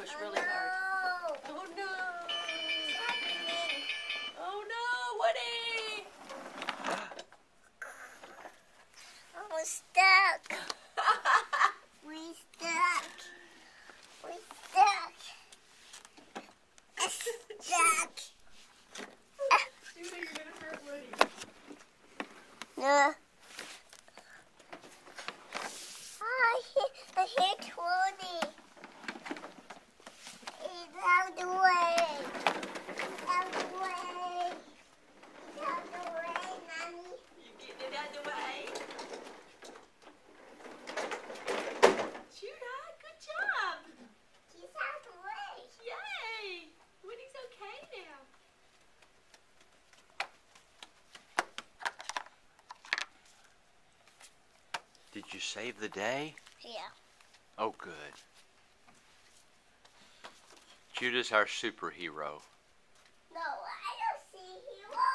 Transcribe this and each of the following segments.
push really hard. Oh no! Oh no, Woody! We're stuck. We're stuck. We're stuck. Stuck. Judah, you're gonna hurt Woody. No. I hit Woody. He's out the way. He's out the way. He's out the way, Mommy. You getting it out the way? Judah, good job! He's out the way. Yay! Woody's okay now. Did you save the day? Yeah. Oh, good. Judah's our superhero. No, I don't see hero.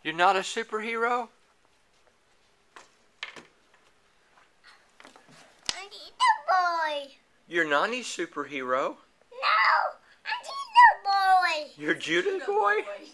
You're not a superhero? I need the boy. You're Nani's superhero. No, I need the boy. You're Judah's Judah boy? boy.